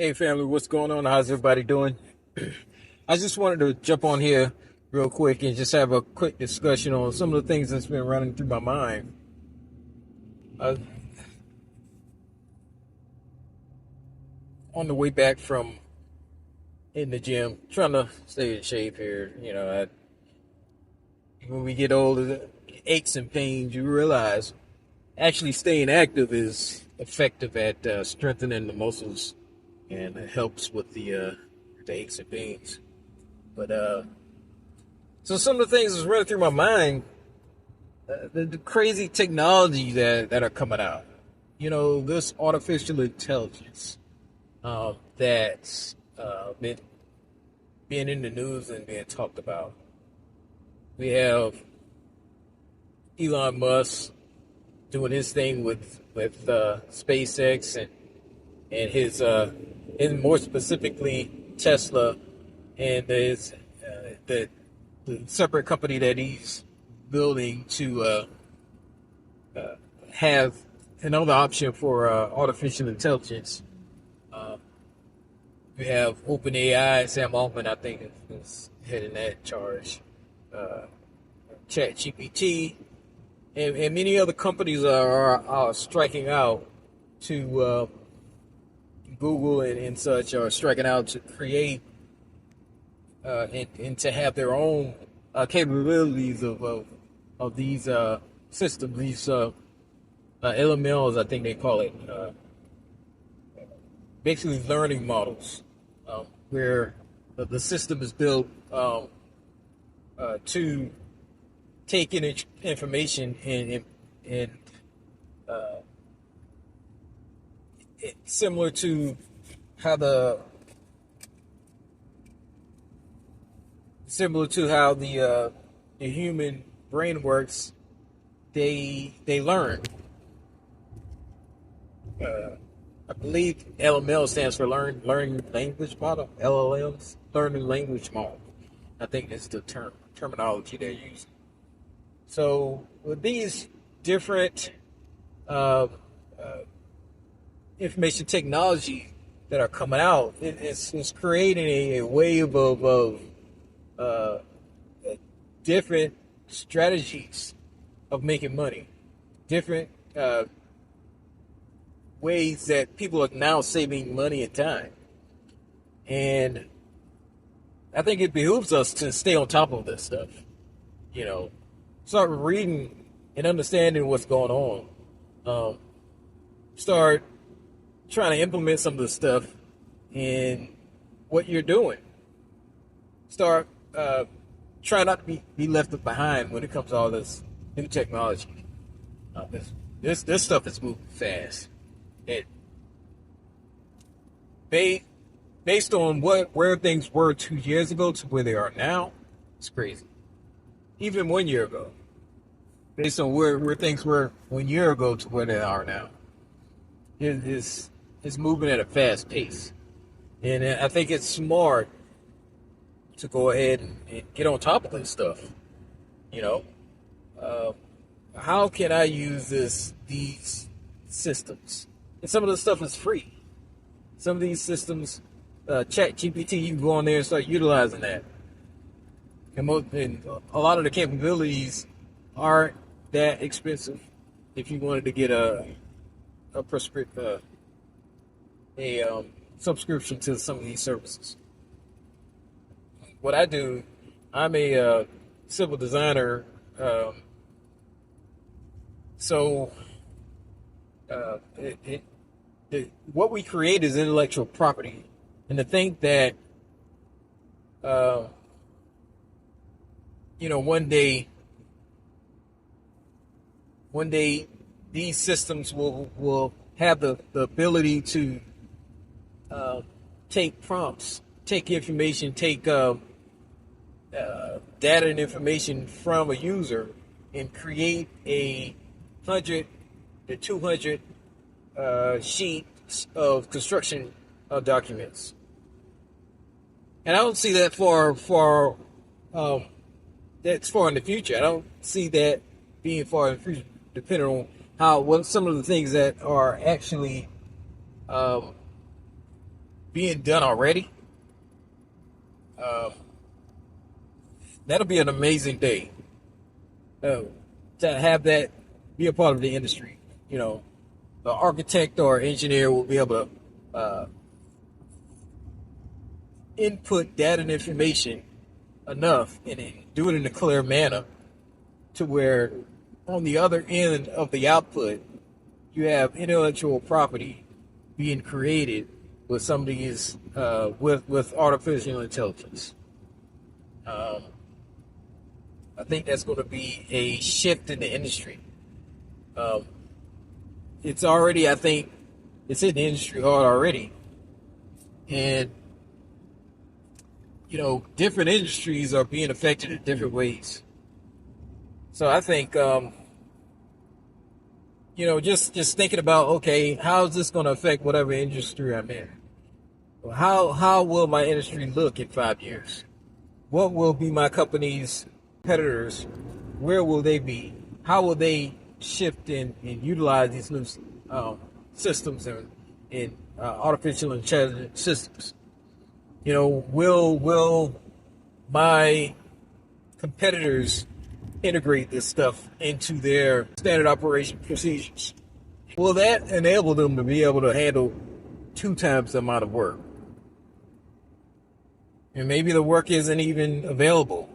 Hey family, what's going on? How's everybody doing? I just wanted to jump on here real quick and just have a quick discussion on some of the things that's been running through my mind. Uh, on the way back from in the gym, trying to stay in shape here. When we get older, the aches and pains, you realize actually staying active is effective at strengthening the muscles, and it helps with the aches and pains. But so some of the things that's running through my mind, the crazy technology that are coming out. This artificial intelligence that's been being in the news and being talked about. We have Elon Musk doing his thing with SpaceX and his and more specifically Tesla and his the separate company that he's building to have another option for artificial intelligence. We have OpenAI, Sam Altman, I think, is heading that charge. ChatGPT, and many other companies are striking out to Google and such are striking out to create and to have their own capabilities of these systems, these LMLs, I think they call it, basically learning models, where the system is built to take in information and similar to how the human brain works. They learn. I believe LML stands for learning language model. LLMs, learning language model. I think that's the terminology they're using. So with these different information technology that are coming out, it's creating a wave of different strategies of making money, different ways that people are now saving money and time. And I think it behooves us to stay on top of this stuff. Start reading and understanding what's going on. Start trying to implement some of the stuff in what you're doing. Start trying not to be left behind when it comes to all this new technology. This stuff is moving fast. It based on where things were 2 years ago to where they are now, it's crazy. Even 1 year ago, based on where things were 1 year ago to where they are now, it's moving at a fast pace. And I think it's smart to go ahead and get on top of this stuff. How can I use these systems? And some of the stuff is free. Some of these systems, ChatGPT, you can go on there and start utilizing that. And a lot of the capabilities aren't that expensive. If you wanted to get a subscription to some of these services. What I do, I'm a civil designer, so what we create is intellectual property, and to think that one day these systems will have the ability to take prompts, take information, take data and information from a user and create a 100 to 200 sheets of construction documents. And I don't see that that's far in the future. I don't see that being far in the future, depending on what some of the things that are actually being done already, that'll be an amazing day. Uh, to have that be a part of the industry. You know, the architect or engineer will be able to input data and information enough and do it in a clear manner to where on the other end of the output, you have intellectual property being created with some of these with artificial intelligence. Um, I think that's going to be a shift in the industry. Um, it's already, I think, it's in the industry hard already, and different industries are being affected in different ways. So I think, just thinking about, okay, how is this going to affect whatever industry I'm in? How will my industry look in 5 years? What will be my company's competitors? Where will they be? How will they shift and utilize these new systems and artificial intelligence systems? Will my competitors integrate this stuff into their standard operation procedures? Will that enable them to be able to handle 2 times the amount of work? And maybe the work isn't even available.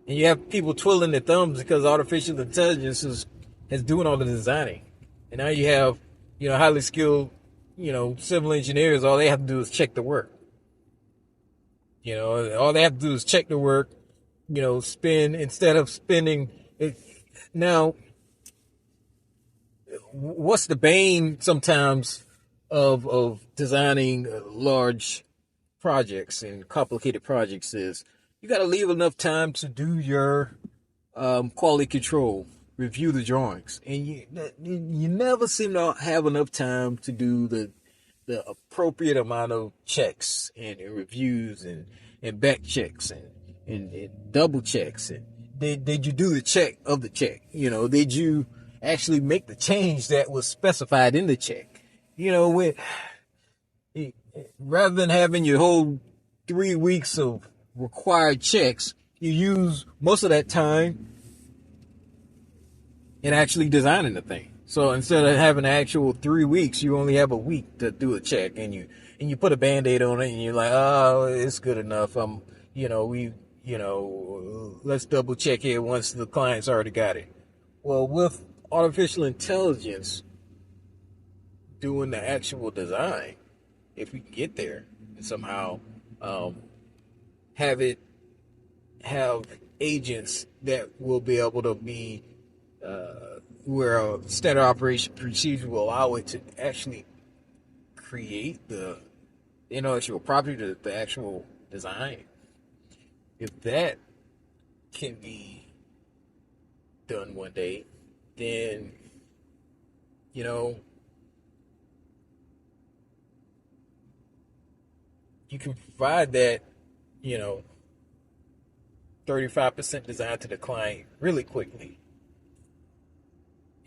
And you have people twiddling their thumbs because artificial intelligence is doing all the designing. And now you have, highly skilled, civil engineers. All they have to do is check the work. All they have to do is check the work, instead of spending it. Now, what's the bane sometimes of designing large projects and complicated projects is you got to leave enough time to do your quality control, review the drawings, and you never seem to have enough time to do the appropriate amount of checks and reviews and back checks and double checks. And did you do the check of the check? Did you actually make the change that was specified in the check? Rather than having your whole 3 weeks of required checks, you use most of that time in actually designing the thing. So instead of having an actual 3 weeks, you only have a week to do a check, and you put a Band-Aid on it, and you're like, oh, it's good enough. Let's double check it once the client's already got it. Well, with artificial intelligence doing the actual design, if we can get there and somehow have agents that will be able to be where a standard operation procedure will allow it to actually create the intellectual property, the actual design. If that can be done one day, then you can provide that 35% design to the client really quickly.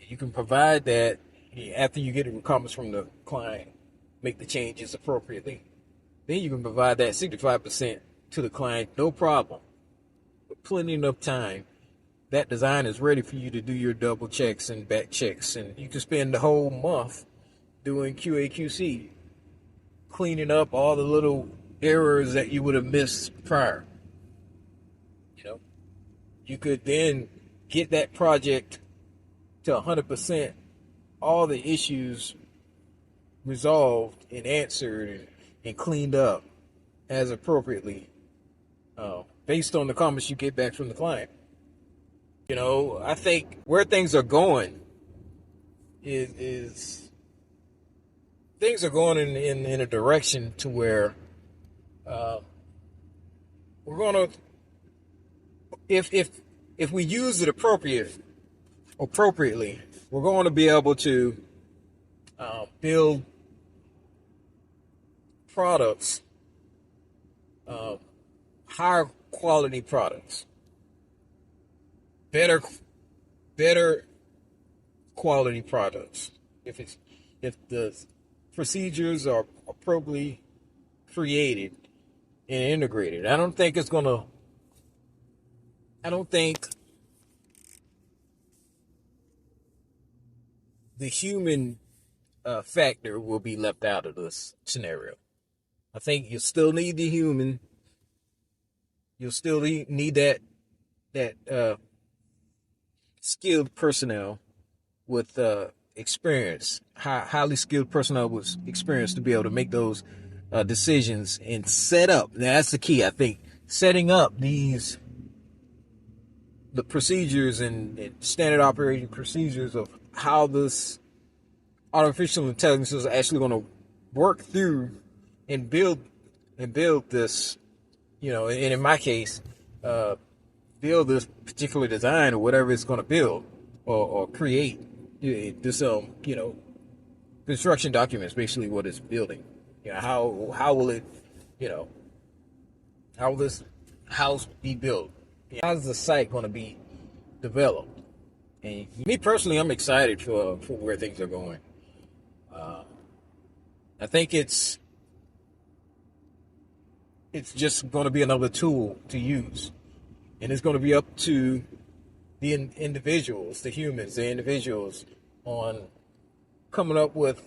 You can provide that after you get a comments from the client, make the changes appropriately. Then you can provide that 65% to the client, no problem. With plenty enough time, that design is ready for you to do your double checks and back checks. And you can spend the whole month doing QA/QC, cleaning up all the little errors that you would have missed prior. You could then get that project to 100%, all the issues resolved and answered and cleaned up as appropriately, based on the comments you get back from the client. I think where things are going is things are going in a direction to where we're going to, if we use it appropriately, we're going to be able to build products, higher quality products, better quality products. If the procedures are appropriately created and integrated. I don't think the human factor will be left out of this scenario. I think you still need the human. You'll still need that skilled personnel with experience, highly skilled personnel with experience to be able to make those decisions and set up. Now, that's the key, I think, setting up the procedures and standard operating procedures of how this artificial intelligence is actually going to work through and build this, and in my case, build this particular design or whatever it's going to build or create. This construction documents basically what it's building. How will it, how will this house be built? How's the site going to be developed? And me personally, I'm excited for where things are going. I think it's just going to be another tool to use, and it's going to be up to the individuals, the humans, the individuals, on coming up with,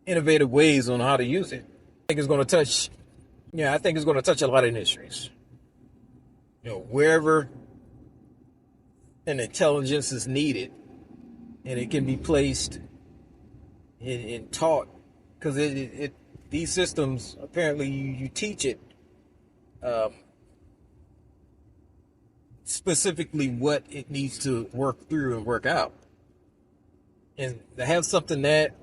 innovative ways on how to use it. I think it's going to touch a lot of industries. Wherever an intelligence is needed, and it can be placed and taught, because these systems, apparently you teach it specifically what it needs to work through and work out. And to have something that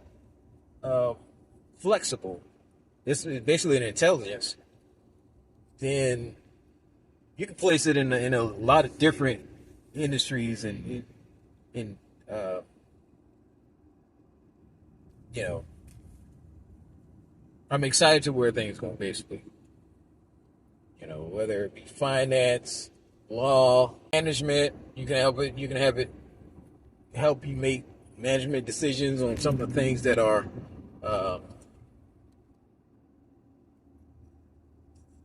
flexible, this is basically an intelligence, then you can place it in a lot of different industries and I'm excited to where things go, basically. Whether it be finance, law, management, you can have it help you make management decisions on some of the things that are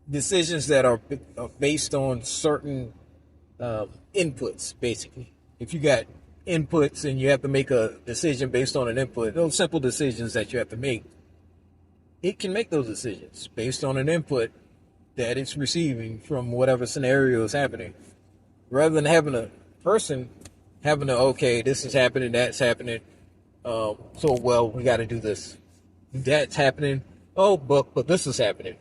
decisions that are based on certain inputs, basically. If you got inputs and you have to make a decision based on an input, those simple decisions that you have to make, it can make those decisions based on an input that it's receiving from whatever scenario is happening. Rather than having a person having to, okay, this is happening, that's happening, we got to do this. That's happening, but this is happening.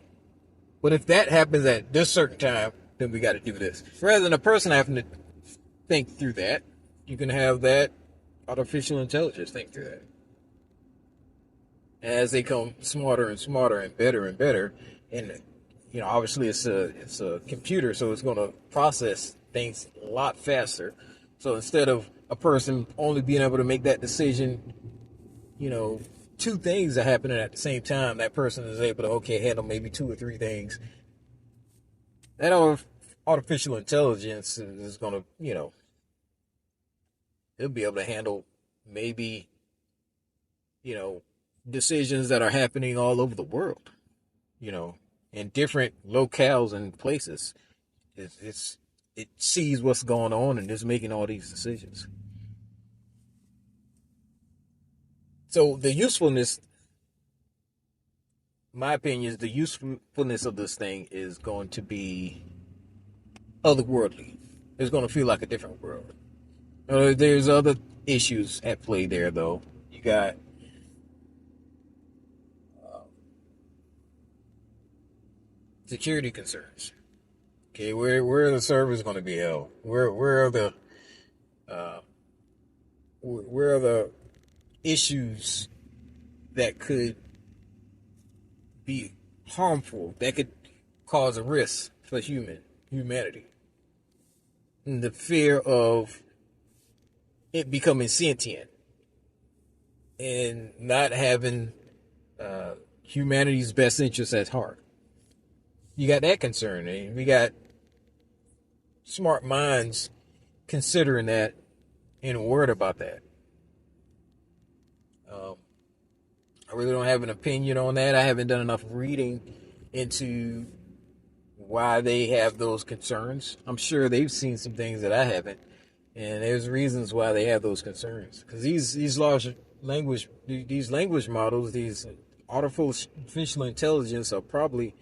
But if that happens at this certain time, then we got to do this. Rather than a person having to think through that, you can have that artificial intelligence think through that. As they come smarter and smarter and better, and obviously it's a computer, so it's going to process things a lot faster. So instead of a person only being able to make that decision, two things are happening at the same time, that person is able to handle maybe two or three things. That artificial intelligence is going to it'll be able to handle maybe decisions that are happening all over the world, in different locales and places. It sees what's going on and is making all these decisions. So the usefulness, my opinion, is the usefulness of this thing is going to be otherworldly. It's going to feel like a different world. There's other issues at play there, though. You got security concerns. Okay, where are the servers going to be held? Where are the issues that could be harmful, that could cause a risk for humanity? And the fear of it becoming sentient and not having humanity's best interests at heart. You got that concern, and we got smart minds considering that and worried about that. I really don't have an opinion on that. I haven't done enough reading into why they have those concerns. I'm sure they've seen some things that I haven't, and there's reasons why they have those concerns. Because these language models, these artificial intelligence, are probably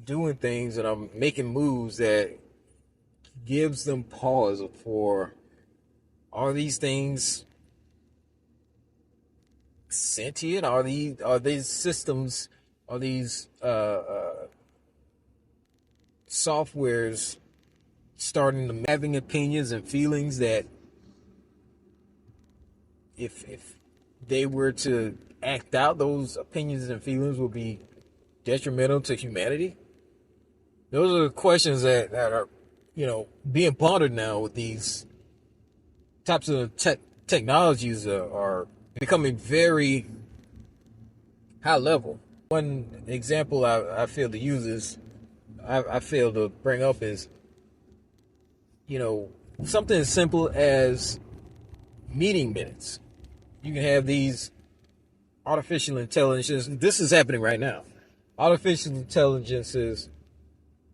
doing things and are making moves that gives them pause for, are these things sentient? Are these systems? Are these softwares starting to having opinions and feelings that if they were to act out, those opinions and feelings will be detrimental to humanity? Those are the questions that are, being pondered now with these types of technologies are becoming very high level. One example I feel to use is, I fail to bring up is, something as simple as meeting minutes. You can have these artificial intelligence. This is happening right now. Artificial intelligence is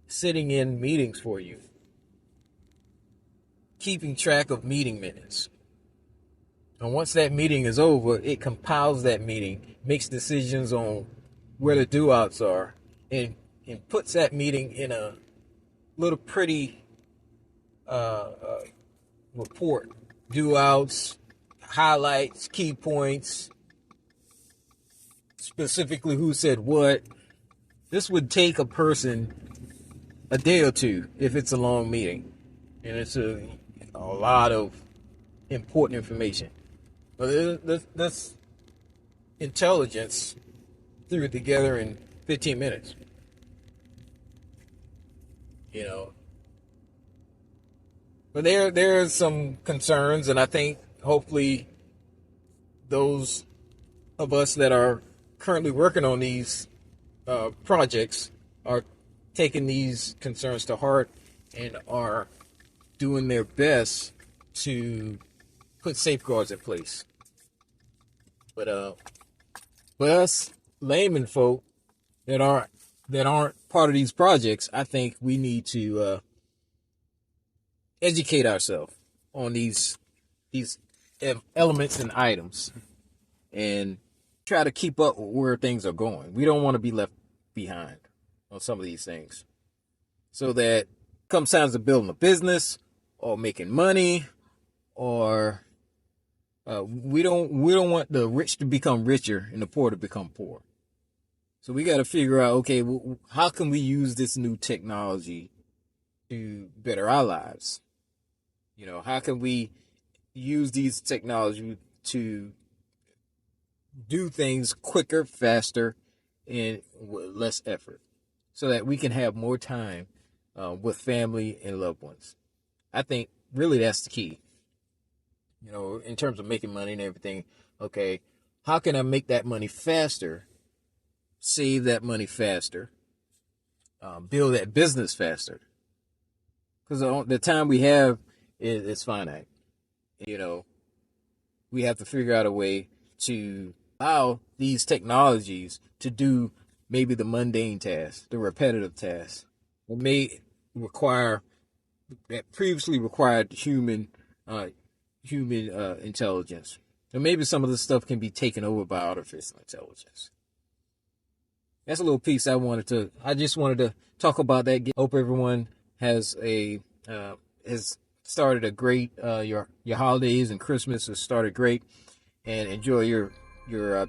sitting in meetings for you, keeping track of meeting minutes. And once that meeting is over, it compiles that meeting, makes decisions on where the do-outs are, and puts that meeting in a little pretty report. Do-outs, highlights, key points, specifically who said what. This would take a person a day or two if it's a long meeting, and it's a lot of important information. But this intelligence threw it together in 15 minutes. But there are some concerns, and I think hopefully those of us that are currently working on these projects are taking these concerns to heart and are doing their best to put safeguards in place. But us layman folk that aren't part of these projects, I think we need to educate ourselves on these elements and items and try to keep up with where things are going. We don't want to be left behind on some of these things, so that comes times of building a business or making money, or we don't want the rich to become richer and the poor to become poor. So we got to figure out, okay, how can we use this new technology to better our lives? How can we use these technology to do things quicker, faster, and with less effort, so that we can have more time with family and loved ones? I think really that's the key. In terms of making money and everything, okay, how can I make that money faster, save that money faster, build that business faster? Because the time we have is finite. We have to figure out a way to allow these technologies to do maybe the mundane tasks, the repetitive tasks, that previously required human intelligence. And maybe some of this stuff can be taken over by artificial intelligence. That's a little piece I just wanted to talk about that. Hope everyone has started a great, your holidays and Christmas has started great, and enjoy your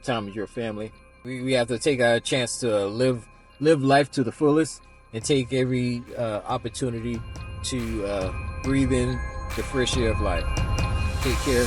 time with your family. We have to take our chance to live life to the fullest and take every opportunity to breathe in the fresh air of life. Take care.